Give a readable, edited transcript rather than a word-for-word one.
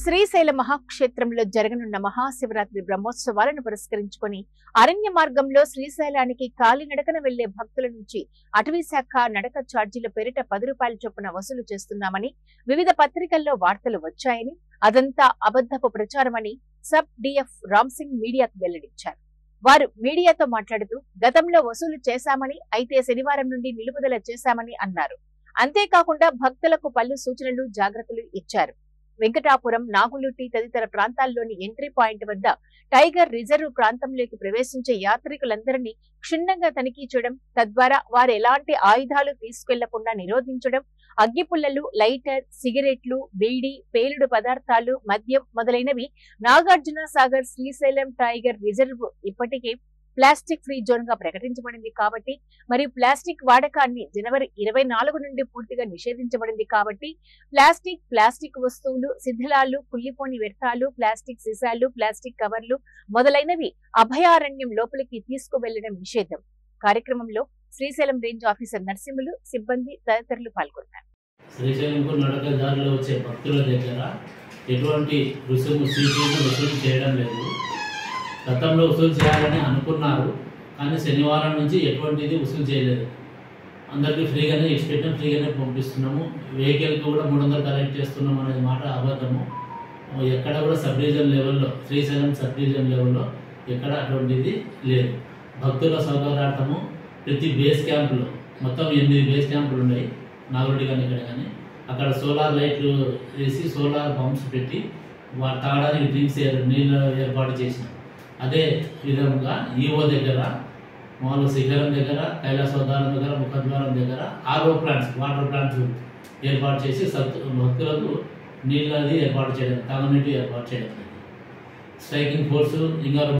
శ్రీశైల మహాక్షేత్రంలో జరగనున్న మహాశివరాత్రి బ్రహ్మోత్సవాలను పురస్కరించుకొని అరణ్య మార్గంలో శ్రీశైలానికి కాలినడకన వెళ్లే భక్తుల నుంచి అటవీ శాఖ నడక ఛార్జీల పేరిట 10 రూపాయల చొప్పున వసూలు చేస్తున్నామని వివిధ పత్రికల్లో వార్తలు వచ్చాయని, అదంతా అబద్ధపు ప్రచారమని సబ్ డిఎఫ్ రామ్సింగ్ మీడియాకు వెల్లడించారు. వారు మీడియాతో మాట్లాడుతూ గతంలో వసూలు చేశామని, అయితే శనివారం నుండి నిలుపుదల చేశామని అన్నారు. అంతేకాకుండా భక్తులకు పలు సూచనలు, జాగ్రత్తలు ఇచ్చారు. వెంకటాపురం, నాగులుటి తదితర ప్రాంతాల్లోని ఎంట్రీ పాయింట్ వద్ద టైగర్ రిజర్వ్ ప్రాంతంలోకి ప్రవేశించే యాత్రికులందరినీ క్షుణ్ణంగా తనిఖీ చేయడం, తద్వారా వారు ఎలాంటి ఆయుధాలు తీసుకెళ్లకుండా నిరోధించడం, అగ్గిపుల్లలు, లైటర్, సిగరెట్లు, బీడీ, పేలుడు పదార్థాలు, మద్యం మొదలైనవి నాగార్జున సాగర్ శ్రీశైలం టైగర్ రిజర్వ్ ఇప్పటికే ప్లాస్టిక్ ఫ్రీ జోన్ గా ప్రకటించబడింది కాబట్టి, మరియు ప్లాస్టిక్ వాడకాన్ని జనవరి 24 నుండి పూర్తిగా నిషేధించబడింది కాబట్టి ప్లాస్టిక్ వస్తువులు, శిథిలాలు, కుళ్లిపోని వ్యర్థాలు, ప్లాస్టిక్ సీసాలు, ప్లాస్టిక్ కవర్లు మొదలైనవి అభయారణ్యం లోపలికి తీసుకువెళ్లడం నిషేధం. కార్యక్రమంలో శ్రీశైలం రేంజ్ ఆఫీసర్ నరసింహులు, సిబ్బంది తదితరులు పాల్గొన్నారు. శ్రీశైలంకు నడకదారిలో వచ్చే భక్తుల దగ్గర ఎటువంటి వసూలు చేయడం లేదు. గతంలో వసూలు చేయాలని అనుకున్నారు, కానీ శనివారం నుంచి ఎటువంటిది వసూలు చేయలేదు. అందరికీ ఫ్రీగానే ఇచ్చిపెట్టాం, ఫ్రీగానే పంపిస్తున్నాము. వెహికల్కి కూడా 300 కలెక్ట్ చేస్తున్నాం అనేది మాట అబద్ధము. ఎక్కడ కూడా సబ్ డివిజన్ లెవెల్లో, శ్రీశైలం సబ్ డివిజన్ లెవెల్లో ఎక్కడ అటువంటిది లేదు. భక్తుల సౌకర్యార్థము ప్రతి బేస్ క్యాంపులో మొత్తం 8 బేస్ క్యాంపులు ఉన్నాయి, నాగుడి కానీ ఇక్కడ కానీ. అక్కడ సోలార్ లైట్లు వేసి సోలార్ పంప్స్ పెట్టి తాగడానికి డ్రింక్స్ నీళ్ళు ఏర్పాటు చేసినాం. అదే విధంగా ఈవో దగ్గర, మామూలు శిఖరం దగ్గర, కైలాసోద్ధారం దగ్గర, ముఖద్వారం దగ్గర వాటర్ ప్లాంట్స్ ఏర్పాటు చేసి భక్తులకు నీళ్ళది ఏర్పాటు చేయడం, తాగునీటి ఏర్పాటు చేయడం. స్ట్రైకింగ్ ఫోర్సు ఇంకా